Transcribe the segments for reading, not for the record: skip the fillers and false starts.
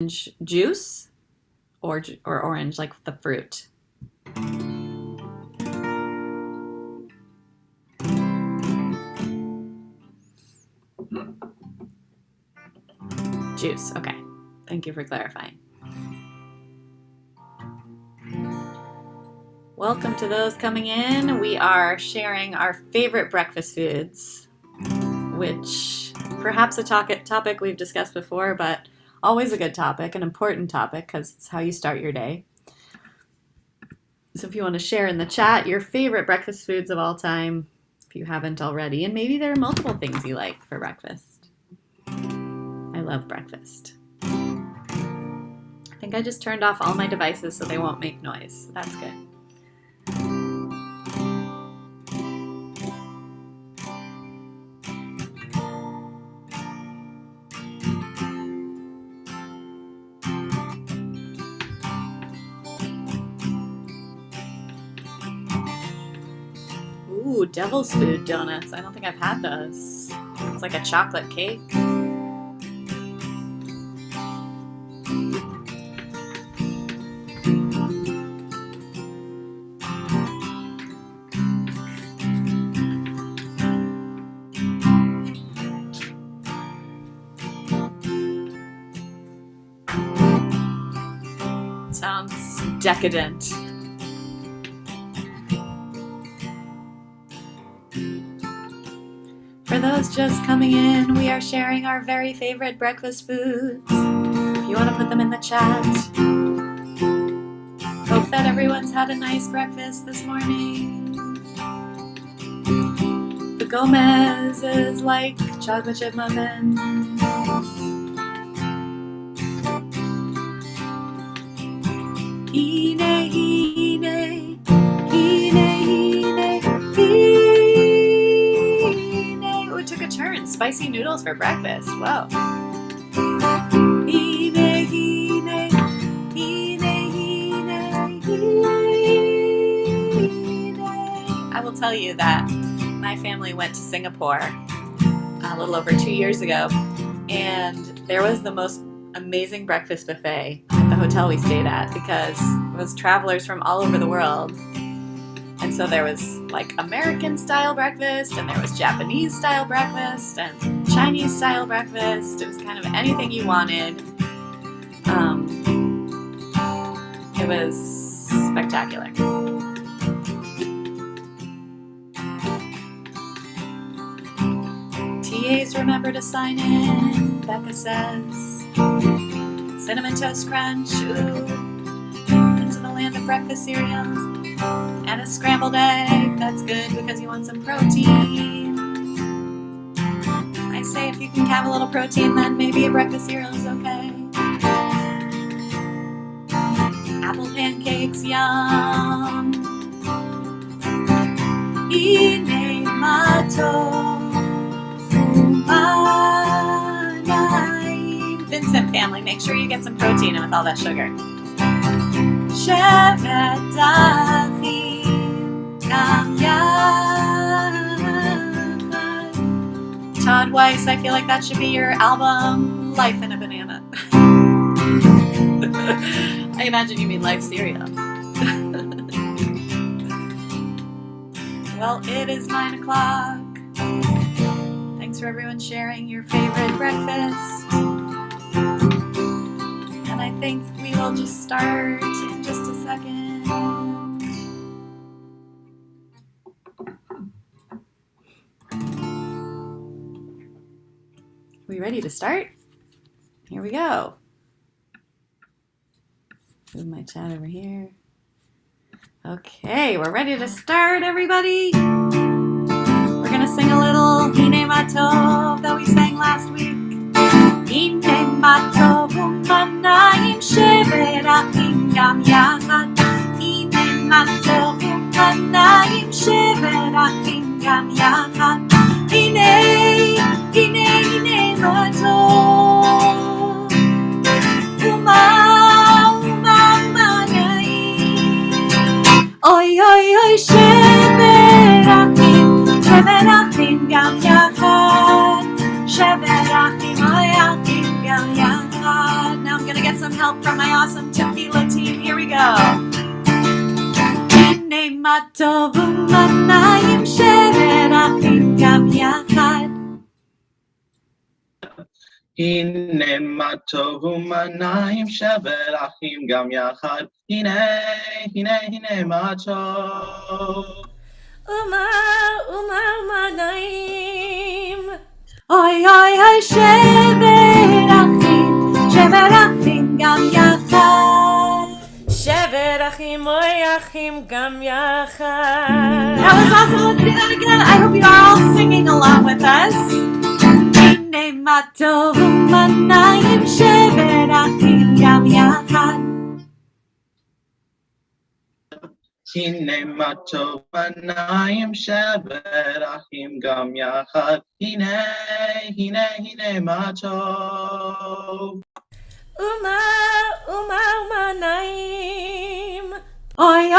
orange juice or orange like the fruit. Juice, okay. Thank you for clarifying. Welcome to those coming in. We are sharing our favorite breakfast foods, which perhaps a topic we've discussed before, but always a good topic, an important topic, because it's how you start your day. So if you want to share in the chat your favorite breakfast foods of all time, if you haven't already, and maybe there are multiple things you like for breakfast. I love breakfast. I think I just turned off all my devices so they won't make noise. So that's good. Ooh, devil's food donuts. I don't think I've had those. It's like a chocolate cake. Sounds decadent. For those just coming in, we are sharing our very favorite breakfast foods. If you want to put them in the chat. Hope that everyone's had a nice breakfast this morning. The Gomez's like chocolate chip muffins. Hine, hine, hine, hine, hine. Oh, it took a turn. Spicy noodles for breakfast. Whoa. Hine, hine, hine, hine, hine. I will tell you that my family went to Singapore a little over 2 years ago, and there was the most amazing breakfast buffet at the hotel we stayed at because it was travelers from all over the world. And so there was like American style breakfast, and there was Japanese style breakfast, and Chinese style breakfast. It was kind of anything you wanted. It was spectacular. TAs remember to sign in, Becca says. Cinnamon Toast Crunch, ooh, into the land of breakfast cereals, and a scrambled egg, that's good because you want some protein. I say if you can have a little protein, then maybe a breakfast cereal is okay. Apple pancakes, yum. Ine mato. Vincent family, make sure you get some protein in with all that sugar. Todd Weiss, I feel like that should be your album, Life in a Banana. I imagine you mean Life cereal. Well, it is 9 o'clock. Thanks for everyone sharing your favorite breakfast. And I think we will just start in just a second. Are we ready to start? Here we go. Move my chat over here. Okay, we're ready to start, everybody. We're gonna sing a little Hine Matov that we sang last week. Hine Matov u'manayim sheverachim gam yachad. Hine Matov u'manayim sheverachim gam yachad. Hine, hine, hine Matov u'manayim. Oy, oy, oy, sheverachim, sheverachim gam yachad. Sheverachim, oy, achim gam yachad. some help from my awesome T'filah team. Here we go. Hine ma tov u'manayim shevet achim gam yachad. הנה מה טוב ומנעים שווה אחים גם יחד. הנה מה טוב. ומנעים. אוי שווה אחים גם יחד. שווה אחים אוי אחים גם יחד. That was awesome. Let's do that again. I hope you are all singing along with us. הנה מה טוב ומנעים שווה אחים גם יחד. הנה מה טוב ומנעים שווה אחים גם יחד. הנה מה טוב. ומנעים. אוי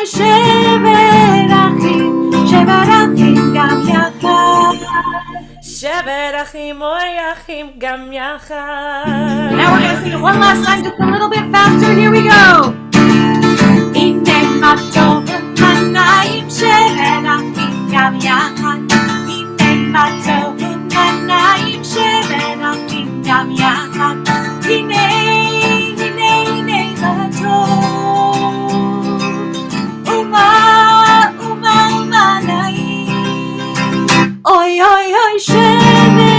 שווה אחים גם יחד. שווה אחים אוי אחים גם יחד. Now we're going to sing it one last time, just a little bit faster. Here we go. הנה מה טוב ומנעים שווה אחים גם יחד. הנה מה טוב ומנעים שווה אחים גם יחד. הנה מה טוב ומנעים. אוי שווה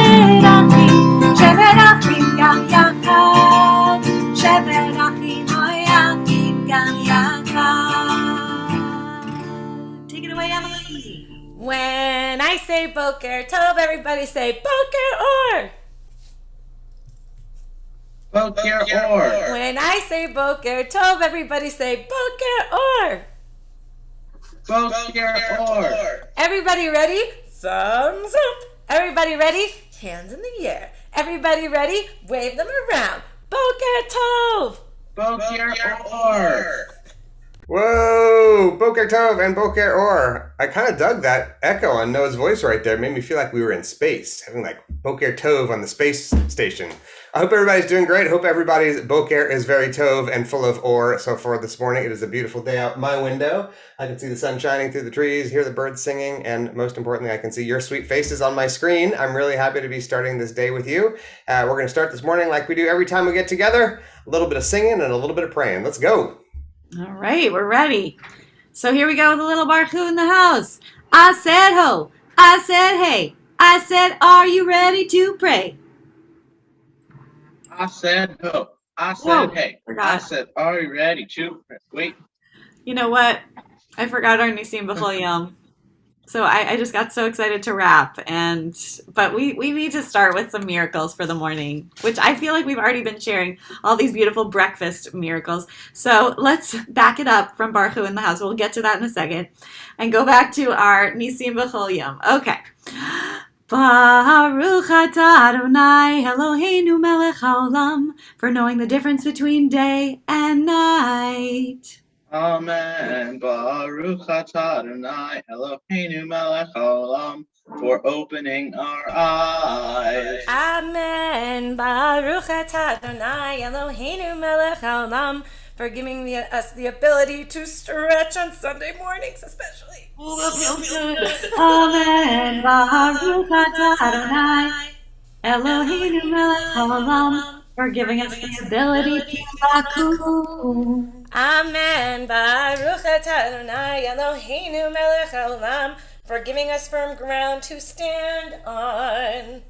אחים גם יחד. שווה אחים אוי אחים גם יחד. Take it away, Emily. When I say Boker Tov, everybody say Boker Or. Boker Or. When I say Boker Tov, everybody say Boker Or. Boker Or. Everybody ready? Thumbs up. Everybody ready? Hands in the air. Everybody ready? Wave them around. Boker Tov. Boker Or. Whoa! Boker Tov and Boker Or. I kind of dug that echo on Noah's voice right there. It made me feel like we were in space, having like Boker Tov on the space station. I hope everybody's doing great. I hope everybody's Boker is very Tov and full of Or so far this morning. It is a beautiful day out my window. I can see the sun shining through the trees, hear the birds singing, and most importantly, I can see your sweet faces on my screen. I'm really happy to be starting this day with you. We're going to start this morning like we do every time we get together. A little bit of singing and a little bit of praying. Let's go. All right, we're ready. So here we go with a little Baruch Hu in the house. I said ho, I said hey, I said are you ready to pray? I said ho. I said Whoa, hey. forgot. I said are you ready to wait? You know what? I forgot our Nisim B'chol Yom. So I just got so excited to rap, but we need to start with some miracles for the morning, which I feel like we've already been sharing all these beautiful breakfast miracles. So let's back it up from Baruch Hu in the house. We'll get to that in a second, and go back to our Nisim B'chol Yom. Okay. Baruch atah Adonai Eloheinu melech haolam, for knowing the difference between day and night. Amen. Baruch atah Adonai Eloheinu melech haolam, for opening our eyes. Amen. Baruch atah Adonai Eloheinu melech haolam, for giving us the ability to stretch on Sunday mornings, especially. Oh, that feels good. Amen. Baruch atah Adonai Eloheinu melech haolam, for giving us the ability to baku. Amen. Baruch atah Adonai Eloheinu melech haolam, for giving us firm ground to stand on.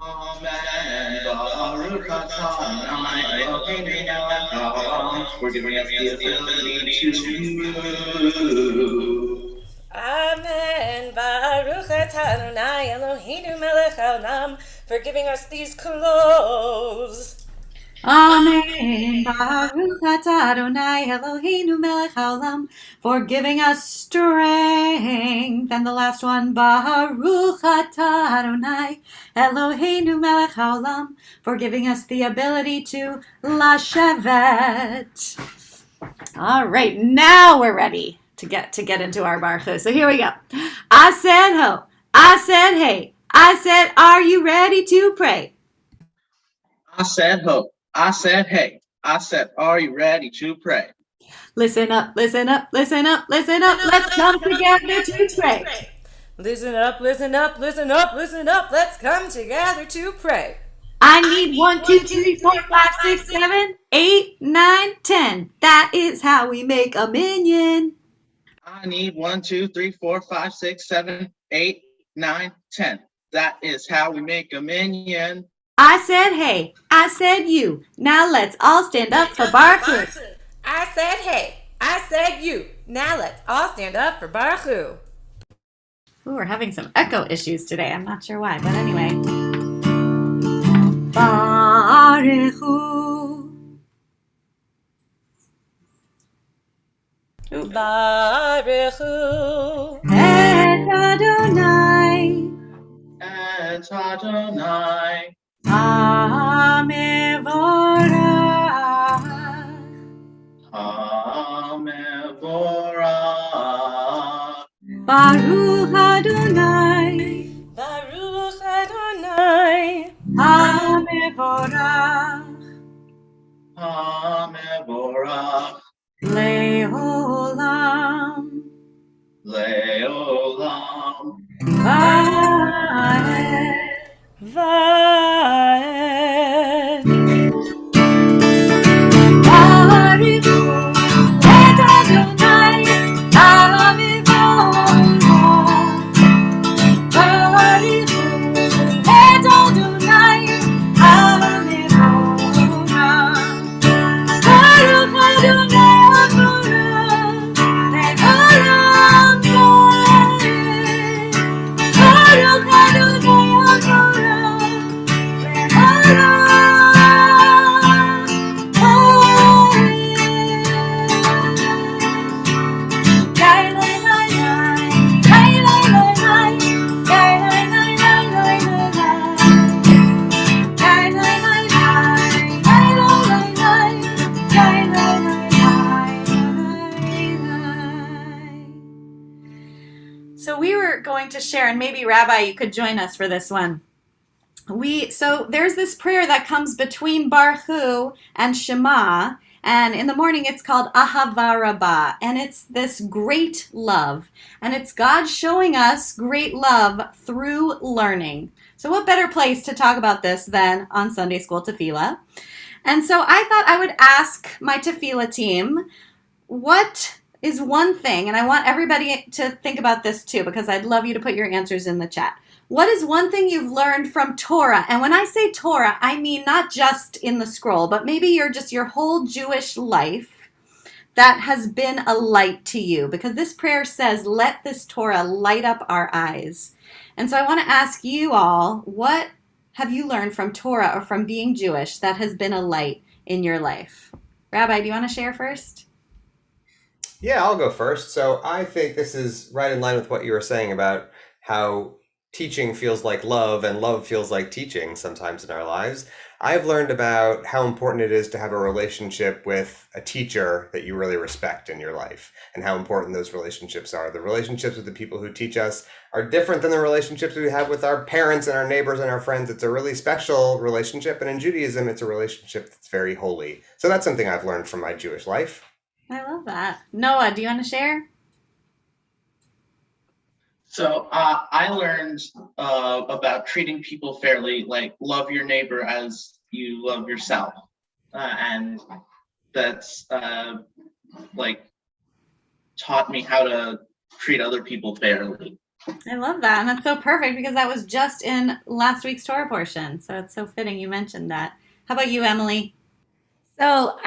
Amen. Baruch atah Adonai Eloheinu melech haolam, for giving us the ability to move. Amen. Baruch atah Adonai Eloheinu melech haolam, for giving us these clothes. Amen. Baruch atah Adonai Eloheinu melech haolam, for giving us strength. And the last one, Baruch atah Adonai Eloheinu melech haolam, for giving us the ability to lashevet. All right, now we're ready to get into our Baruch Hu. So here we go. I said ho, I said hey, I said are you ready to pray? I said ho. I said, hey. I said, are you ready to pray? Listen up, listen up, listen up, listen up. Let's come together to pray. Listen up, listen up, listen up, listen up. Let's come together to pray. I need 1, 2, 3, 4, 5, 6, 7, 8, 9, 10. That is how we make a minion. I need 1, 2, 3, 4, 5, 6, 7, 8, 9, 10. That is how we make a minion. I said hey, I said you. Now let's all stand up for Baruch. I said hey, I said you. Now let's all stand up for Baruch. Ooh, we're having some echo issues today. I'm not sure why, but anyway. Baruch. Baruch Et Adonai. Et Adonai. Hamevorach. Hamevorach. Baruch Adonai. Baruch Adonai. Hamevorach. Hamevorach. Leolam. Leolam. Vaed. Vaed. Baruch et Adonai. Hamevorach. Baruch et Adonai. Hamevorach. Baruch Adonai Hamevorach. Leolam Vaed. Baruch Adonai So we were going to share, and maybe Rabbi, you could join us for this one. So there's this prayer that comes between Baruch Hu and Shema, and in the morning it's called Ahava Rabbah, and it's this great love, and it's God showing us great love through learning. So what better place to talk about this than on Sunday School T'filah? And so I thought I would ask my T'filah team, what is one thing, and I want everybody to think about this too, because I'd love you to put your answers in the chat. What is one thing you've learned from Torah? And when I say Torah, I mean not just in the scroll, but maybe your whole Jewish life that has been a light to you. Because this prayer says, let this Torah light up our eyes. And so I want to ask you all, what have you learned from Torah or from being Jewish that has been a light in your life? Rabbi, do you want to share first? Yeah, I'll go first. So I think this is right in line with what you were saying about how teaching feels like love and love feels like teaching sometimes in our lives. I've learned about how important it is to have a relationship with a teacher that you really respect in your life and how important those relationships are. The relationships with the people who teach us are different than the relationships we have with our parents and our neighbors and our friends. It's a really special relationship, and in Judaism, it's a relationship that's very holy. So that's something I've learned from my Jewish life. I love that. Noah, do you want to share? So I learned about treating people fairly, like love your neighbor as you love yourself. And that's like taught me how to treat other people fairly. I love that. And that's so perfect because that was just in last week's Torah portion. So it's so fitting you mentioned that. How about you, Emily? So,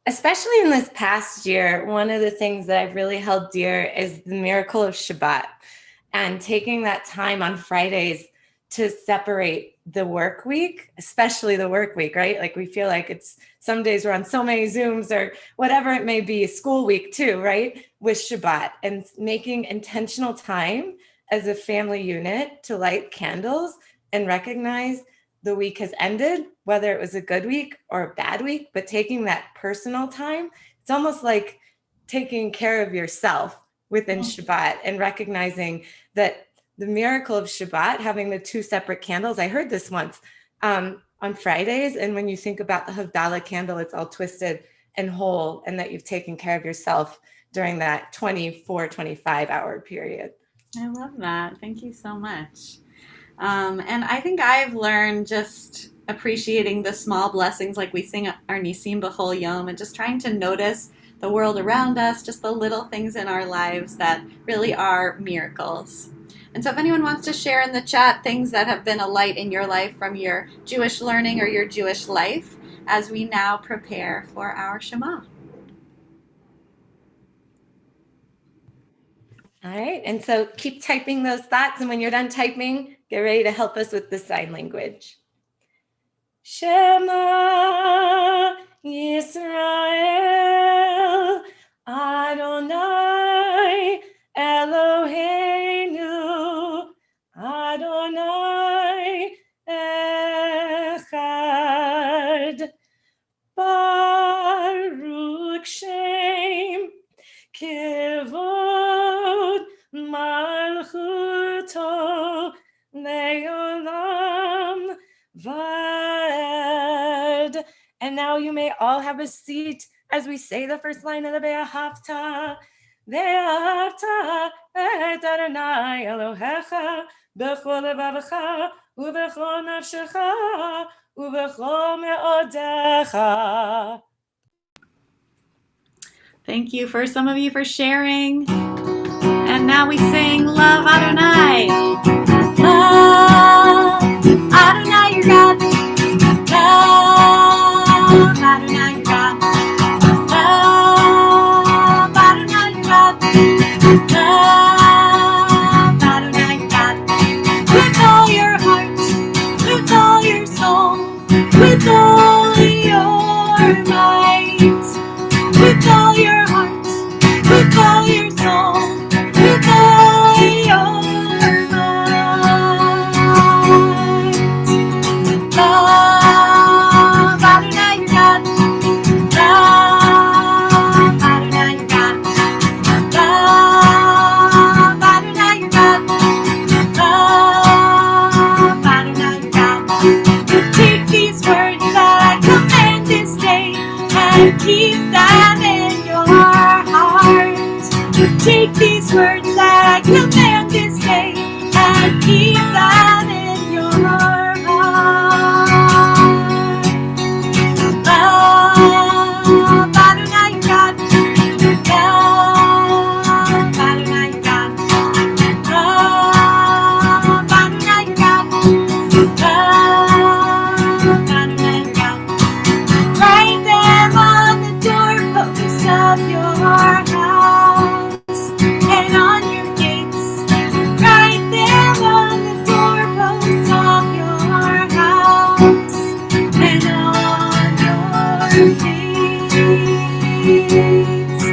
especially in this past year, one of the things that I've really held dear is the miracle of Shabbat and taking that time on Fridays to separate the work week, especially the work week, right? Like we feel like it's some days we're on so many Zooms or whatever it may be, school week too, right? With Shabbat and making intentional time as a family unit to light candles and recognize the week has ended, whether it was a good week or a bad week, but taking that personal time, it's almost like taking care of yourself within Shabbat and recognizing that the miracle of Shabbat, having the two separate candles, I heard this once, on Fridays. And when you think about the Havdalah candle, it's all twisted and whole, and that you've taken care of yourself during that 24, 25-hour period. I love that. Thank you so much. And I think I've learned just appreciating the small blessings, like we sing our Nisim B'chol Yom, and just trying to notice the world around us, just the little things in our lives that really are miracles. And so if anyone wants to share in the chat things that have been a light in your life from your Jewish learning or your Jewish life, as we now prepare for our Shema. All right, and so keep typing those thoughts, and when you're done typing, get ready to help us with the sign language. Shema Yisrael Adonai Eloheinu Adonai Echad Baruch Shem Kivod Malchuto Leolam Vad. And now you may all have a seat as we say the first line of the Ve'ahavta. Ve'ahavta et Adonai Elohecha b'chol levavecha u'b'chol nafshecha u'b'chol me'odecha. Thank you for some of you for sharing. And now we sing Love Adonai. Love Adonai your God. Love Adonai your God. Love Adonai your God. Love Adonai your God. With all your heart, with all your soul, with all your might, with all your heart, with all your soul, with all your might. Love Adonai your God. Love Adonai your God. Love Adonai your God. Love Adonai your God. Take these words that I command this day and keep them in your heart. Take these words that I command this day and keep them in your heart. Love Adonai your God. Love Adonai your God. Love Adonai your God. Love Adonai your God. Write them on the doorposts of your house and on your gates. Write them on the doorposts of your house and on your gates.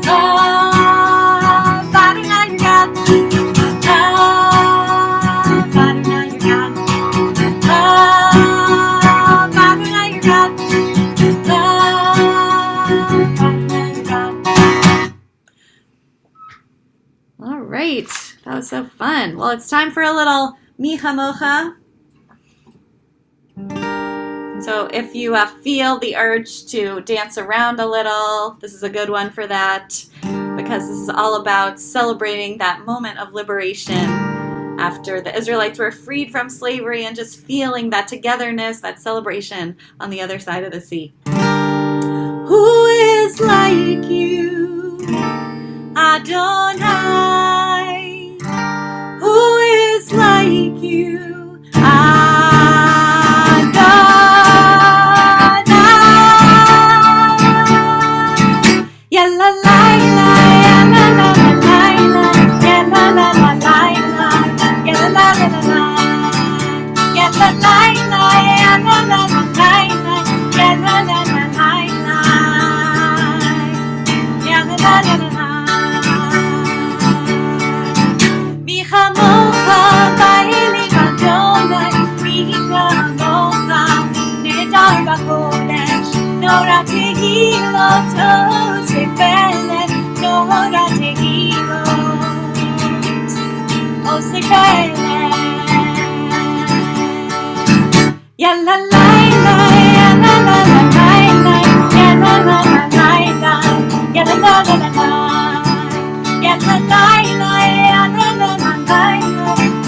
Love Adonai your God. Love Adonai your God. Love Adonai your God. Love Adonai your God. All right, that was so fun. Well, it's time for a little Mi Chamocha. And so if you feel the urge to dance around a little, this is a good one for that, because this is all about celebrating that moment of liberation after the Israelites were freed from slavery and just feeling that togetherness, that celebration on the other side of the sea. Who is like you, Adonai? Who is like you, Adonai? Ya la la la, ya la la la la, ya la la la la, ya la la la la, ya la la la, ya la la la la, ya la la la la, ya la la la la. Mi chamocha ba'elim Adonai, mi chamocha nedar b'kodesh, nora tehilot osefelet, nora tehilot osefelet. Ya la la la, ya la la la la, ya la la la la, ya la la la la, ya la la la, ya la la la la,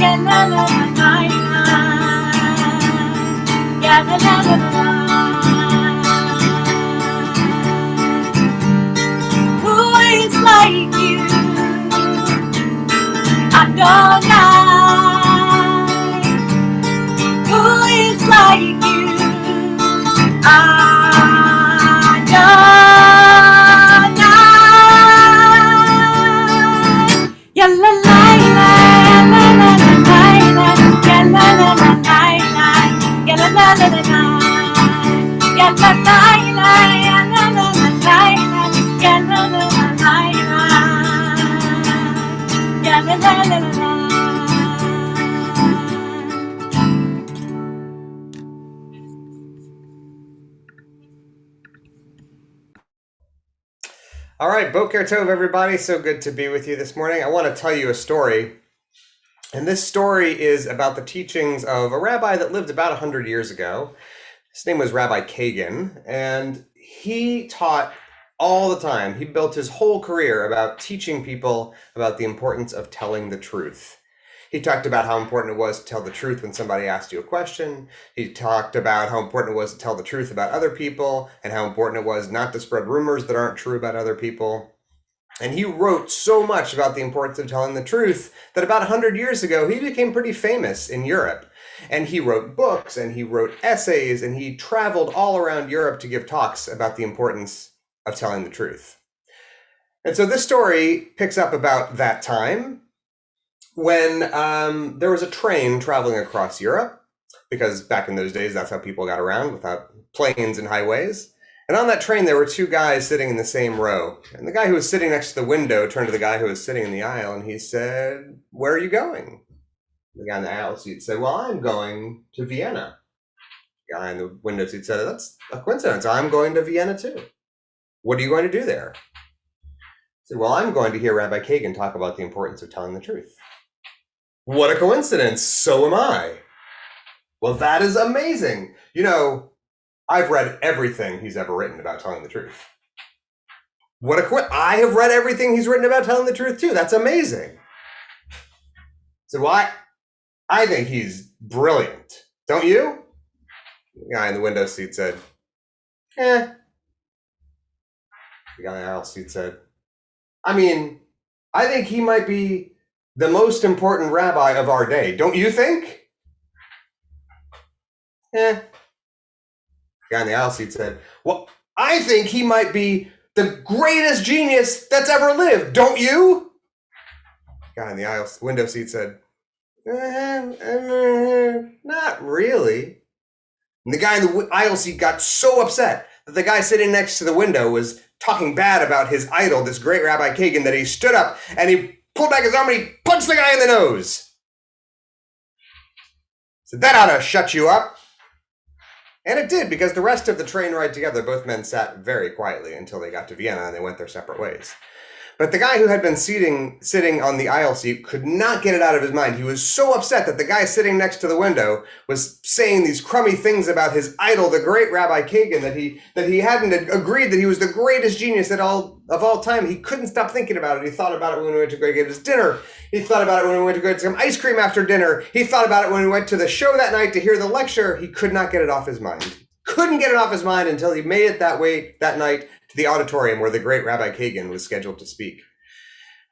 ya la la la la, ya la la la la. Who is like you? Adonai. Who is like you? Adonai. Ya la la la, la la la la, ya la la la la, ya la la la la, ya la la la, ya la la la la, ya la la la la, ya la la la la. All right, Boker Tov, everybody. So good to be with you this morning. I want to tell you a story. And this story is about the teachings of a rabbi that lived about 100 years ago. His name was Rabbi Kagan, and he taught all the time. He built his whole career about teaching people about the importance of telling the truth. He talked about how important it was to tell the truth when somebody asked you a question. He talked about how important it was to tell the truth about other people and how important it was not to spread rumors that aren't true about other people. And he wrote so much about the importance of telling the truth that about 100 years ago, he became pretty famous in Europe. And he wrote books and he wrote essays and he traveled all around Europe to give talks about the importance of telling the truth. And so this story picks up about that time when there was a train traveling across Europe, because back in those days, that's how people got around without planes and highways. And on that train, there were two guys sitting in the same row. And the guy who was sitting next to the window turned to the guy who was sitting in the aisle and he said, "Where are you going?" The guy in the aisle seat said, "Well, I'm going to Vienna." The guy in the window seat said, "That's a coincidence. I'm going to Vienna too. What are you going to do there?" He said, "Well, I'm going to hear Rabbi Kagan talk about the importance of telling the truth." "What a coincidence. So am I." "Well, that is amazing. You know, I've read everything he's ever written about telling the truth." "I have read everything he's written about telling the truth too. That's amazing." So I think he's brilliant. Don't you? The guy in the window seat said, "Eh." The guy in the aisle seat said, "I mean, I think he might be the most important rabbi of our day. Don't you think?" "Eh." The guy in the aisle seat said, "Well, I think he might be the greatest genius that's ever lived. Don't you?" The guy in the aisle window seat said, "Not really." And the guy in the aisle seat got so upset that the guy sitting next to the window was talking bad about his idol, this great Rabbi Kagan, that he stood up and he pulled back his arm and he punched the guy in the nose. So that ought to shut you up. And it did, because the rest of the train ride together, both men sat very quietly until they got to Vienna and they went their separate ways. But the guy who had been sitting on the aisle seat could not get it out of his mind. He was so upset that the guy sitting next to the window was saying these crummy things about his idol, the great Rabbi Kagan, that he hadn't agreed that he was the greatest genius of all time. He couldn't stop thinking about it. He thought about it when we went to go get his dinner. He thought about it when we went to go get some ice cream after dinner. He thought about it when we went to the show that night to hear the lecture. He could not get it off his mind. Couldn't get it off his mind until he made it that way that night to the auditorium where the great Rabbi Kagan was scheduled to speak.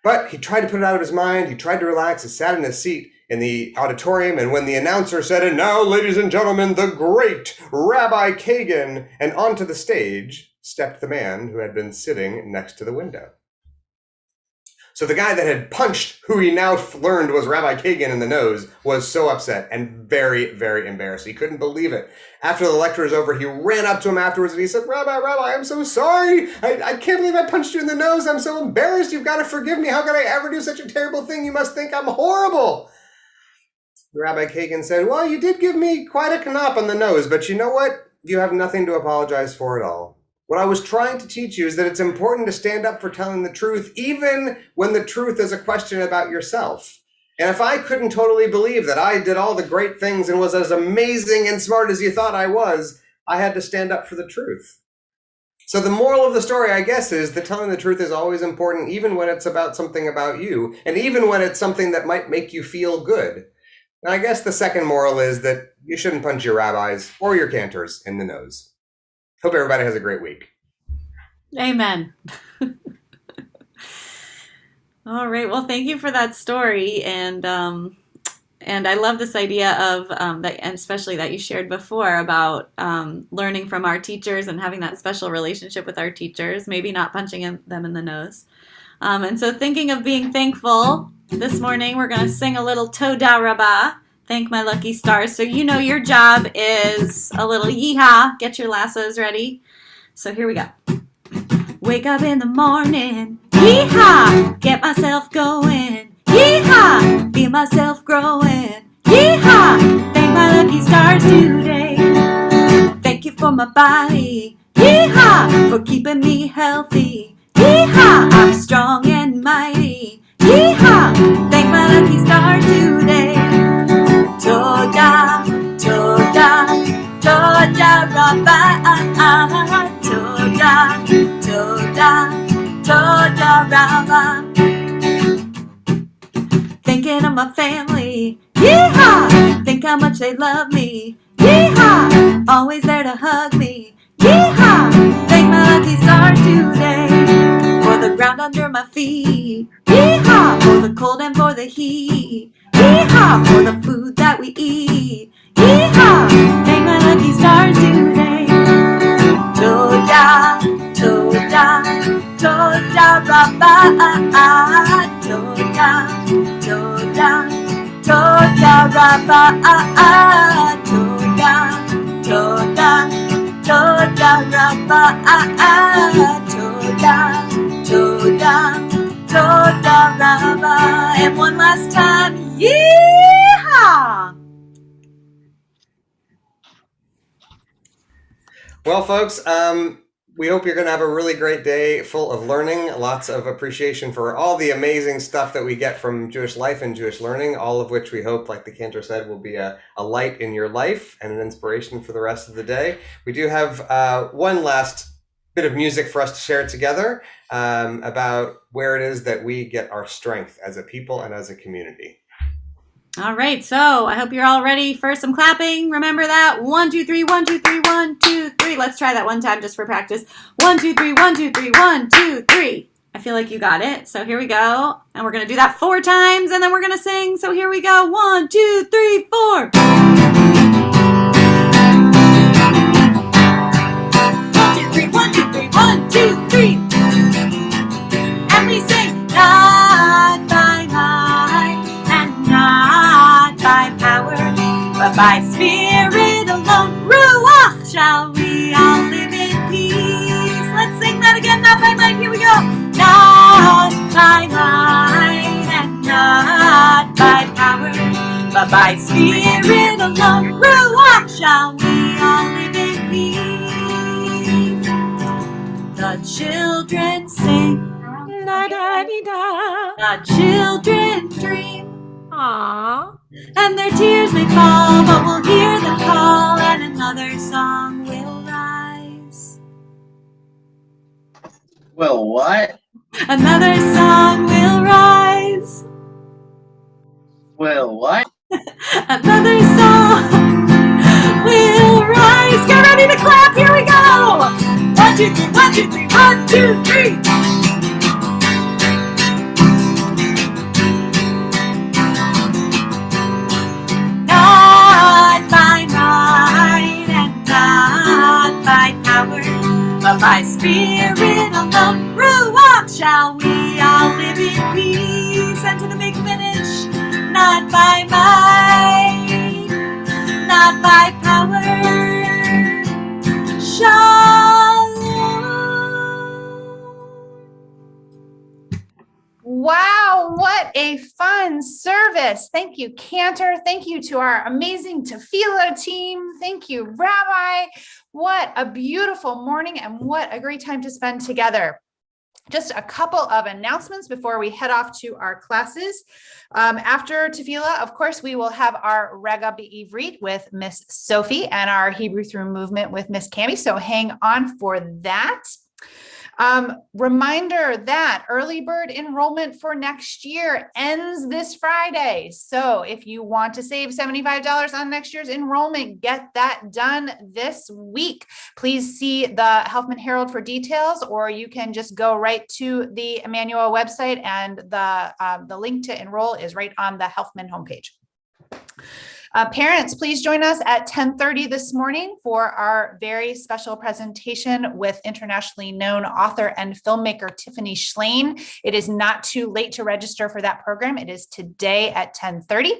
But he tried to put it out of his mind. He tried to relax. He sat in his seat in the auditorium, and when the announcer said, "And now, ladies and gentlemen, the great Rabbi Kagan," and onto the stage stepped the man who had been sitting next to the window. So the guy that had punched who he now learned was Rabbi Kagan in the nose was so upset and very, very embarrassed. He couldn't believe it. After the lecture was over, he ran up to him afterwards and he said, Rabbi, I'm so sorry. I can't believe I punched you in the nose. I'm so embarrassed. You've got to forgive me. How could I ever do such a terrible thing? You must think I'm horrible." Rabbi Kagan said, "Well, you did give me quite a knop on the nose, but you know what? You have nothing to apologize for at all. What I was trying to teach you is that it's important to stand up for telling the truth, even when the truth is a question about yourself. And if I couldn't totally believe that I did all the great things and was as amazing and smart as you thought I was, I had to stand up for the truth. So the moral of the story, I guess, is that telling the truth is always important, even when it's about something about you, and even when it's something that might make you feel good. And I guess the second moral is that you shouldn't punch your rabbis or your cantors in the nose. Hope everybody has a great week. Amen. All right. Well, thank you for that story, and I love this idea of that, and especially that you shared before about learning from our teachers and having that special relationship with our teachers. Maybe not punching them in the nose. And so, thinking of being thankful, this morning we're going to sing a little Toda Rabbah. Thank my lucky stars. So you know your job is a little yeehaw. Get your lassos ready. So here we go. Wake up in the morning, yeehaw, get myself going, yeehaw, feel myself growing, yeehaw, thank my lucky stars today. Thank you for my body, yeehaw, for keeping me healthy, yeehaw, I'm strong and mighty, yeehaw, thank my lucky stars today. Toda, Toda, Toda Rabbah, Toda, Toda, Toda Rabbah. Thinking of my family, yeehaw, think how much they love me, yeehaw, always there to hug me, yeehaw, thank my lucky stars today. For the ground under my feet, yeehaw, for the cold and for the heat, yeehaw, for the food that we eat, yeehaw, thank my lucky stars today. Toda, Toda, Toda Rabbah, Toda, Toda, Toda Rabbah, Toda, Toda, Toda Rabbah, Toda, Toda, Toda Rabbah. And one last time, yeehaw! Well, folks, we hope you're going to have a really great day full of learning, lots of appreciation for all the amazing stuff that we get from Jewish life and Jewish learning, all of which we hope, like the cantor said, will be a light in your life and an inspiration for the rest of the day. We do have one last bit of music for us to share together about where it is that we get our strength as a people and as a community. All right, so I hope you're all ready for some clapping. Remember that. 1, 2, 3, 1, 2, 3, 1, 2, 3. Let's try that one time just for practice. 1, 2, 3, 1, 2, 3, 1, 2, 3. I feel like you got it. So here we go. And we're going to do that 4 times, and then we're going to sing. So here we go. 1, 2, 3, 4. 1, 2, 3, 1, 2, 3. And we sing, not by might and not by power, but by spirit alone, Ruach, shall we all live in peace. Let's sing that again, not by might, here we go. Not by might and not by power, but by spirit alone, Ruach, shall we all live in peace. The children sing, La-da-dee-da. the children dream, Aww. and their tears may fall, but we'll hear them call, and another song will rise. Well, what? Another song will rise. Well, what? Another song will rise. Get ready to clap. Here we go. 1, 2, 3, 1, 2, 3, 1, 2, 3. Not by might and not by power, but by spirit alone, Ruach, shall we all live in peace. And to the big finish, not by might, not by power, shalom. Wow, what a fun service. Thank you, Cantor. Thank you to our amazing T'filah team. Thank you, Rabbi. What a beautiful morning and what a great time to spend together. Just a couple of announcements before we head off to our classes. After Tefillah, of course, we will have our Rega Be'ivrit with Miss Sophie and our Hebrew Through Movement with Miss Cami. So hang on for that. Reminder that early bird enrollment for next year ends this Friday. So if you want to save $75 on next year's enrollment, get that done this week. Please see the Helfman Herald for details, or you can just go right to the Emanu website, and the link to enroll is right on the Helfman homepage. Parents, please join us at 10:30 this morning for our very special presentation with internationally known author and filmmaker Tiffany Schlein. It is not too late to register for that program. It is today at 10:30.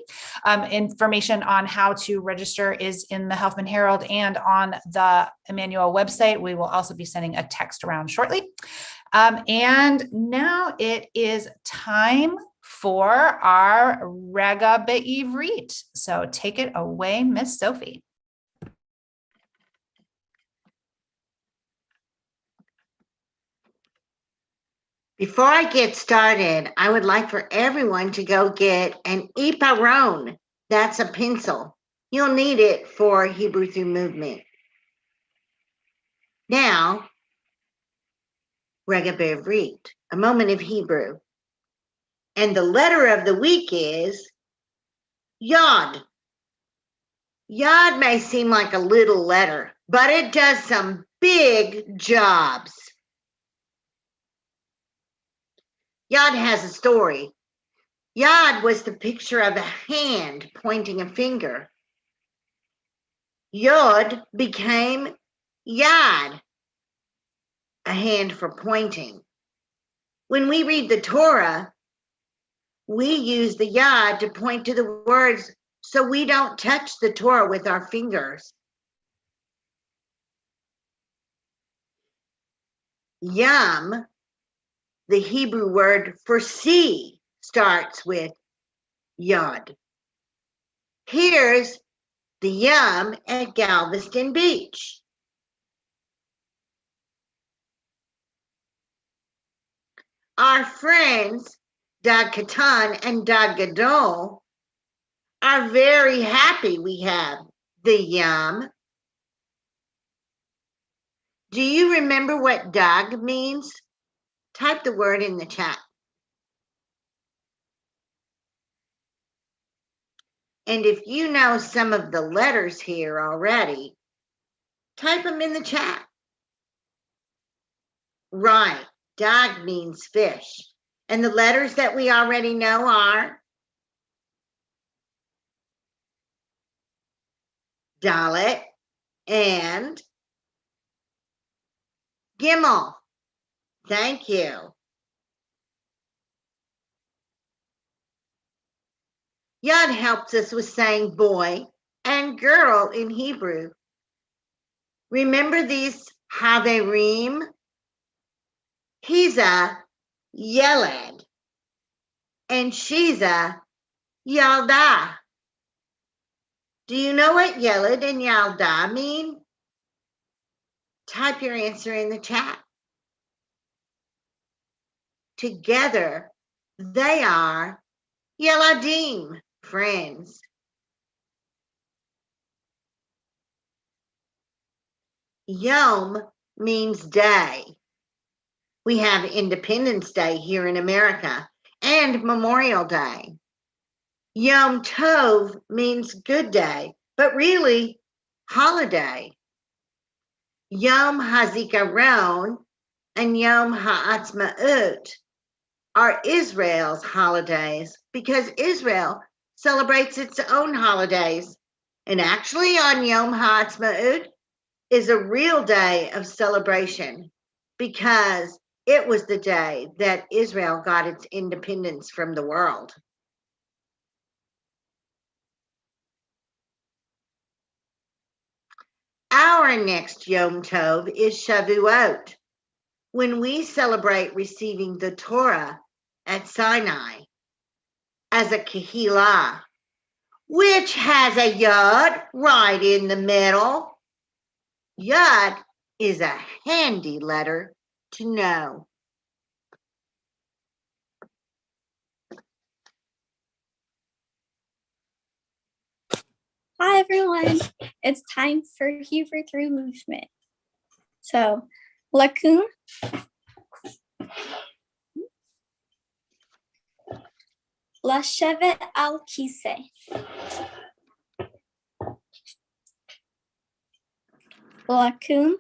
Information on how to register is in the Helfman Herald and on the Emanu website. We will also be sending a text around shortly. And now it is time for our Rega Be'ivrit. So take it away, Miss Sophie. Before I get started, I would like for everyone to go get an iparon. That's a pencil. You'll need it for Hebrew Through Movement. Now, Rega Be'ivrit, a moment of Hebrew. And the letter of the week is Yod. Yod may seem like a little letter, but it does some big jobs. Yod has a story. Yod was the picture of a hand pointing a finger. Yod became Yad, a hand for pointing. When we read the Torah, we use the Yod to point to the words so we don't touch the Torah with our fingers. Yam, the Hebrew word for sea, starts with Yod. Here's the Yam at Galveston Beach. Our friends Dag Katan and Dag Gadol are very happy we have the Yam. Do you remember what Dag means? Type the word in the chat. And if you know some of the letters here already, type them in the chat. Right, Dag means fish. And the letters that we already know are Dalet and Gimel. Thank you. Yod helps us with saying boy and girl in Hebrew. Remember these Haverim? He's a Yeled, and she's a Yalda. Do you know what Yeled and Yalda mean? Type your answer in the chat. Together, they are Yeladim, friends. Yom means day. We have Independence Day here in America and Memorial Day. Yom Tov means good day, but really holiday. Yom HaZikaron and Yom HaAtzmaut are Israel's holidays because Israel celebrates its own holidays. And actually on Yom HaAtzmaut is a real day of celebration because it was the day that Israel got its independence from the world. Our next Yom Tov is Shavuot, when we celebrate receiving the Torah at Sinai as a Kehillah, which has a Yod right in the middle. Yod is a handy letter to know. Hi everyone, it's time for Hebrew through movement. So, Lakun, Lashevet al Kise, Lakun,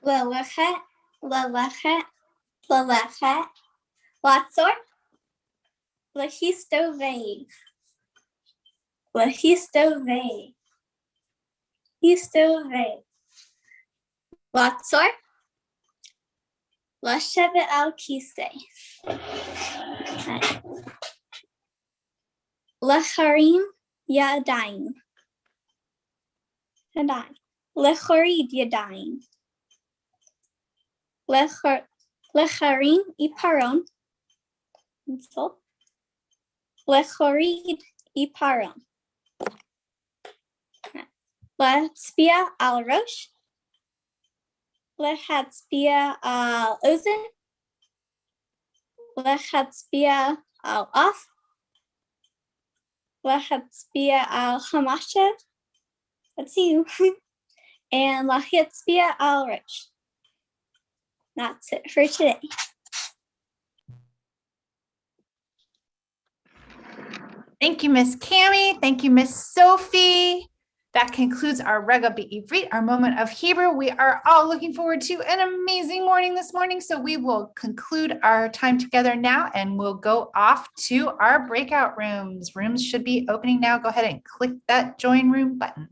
Lalechet, Lalechet, Lalechet, Latzor, Lahistovei, Lahistovei, Histovei, Latzor, Lashevet al Kise, Lecharim Yadayim, Lechorid Yadayim, Lecharim Iparon, Lechorid Iparon, Lehatzpia al Rosh, Lehatzpia al Ozen, Lehatzpia al Off, Lehatzpia al Hamashev, that's you, and Lehatzpia al Rosh. That's it for today. Thank you, Miss Cami. Thank you, Miss Sophie. That concludes our Rega B'Ivrit, our moment of Hebrew. We are all looking forward to an amazing morning this morning. So we will conclude our time together now and we'll go off to our breakout rooms. Rooms should be opening now. Go ahead and click that join room button.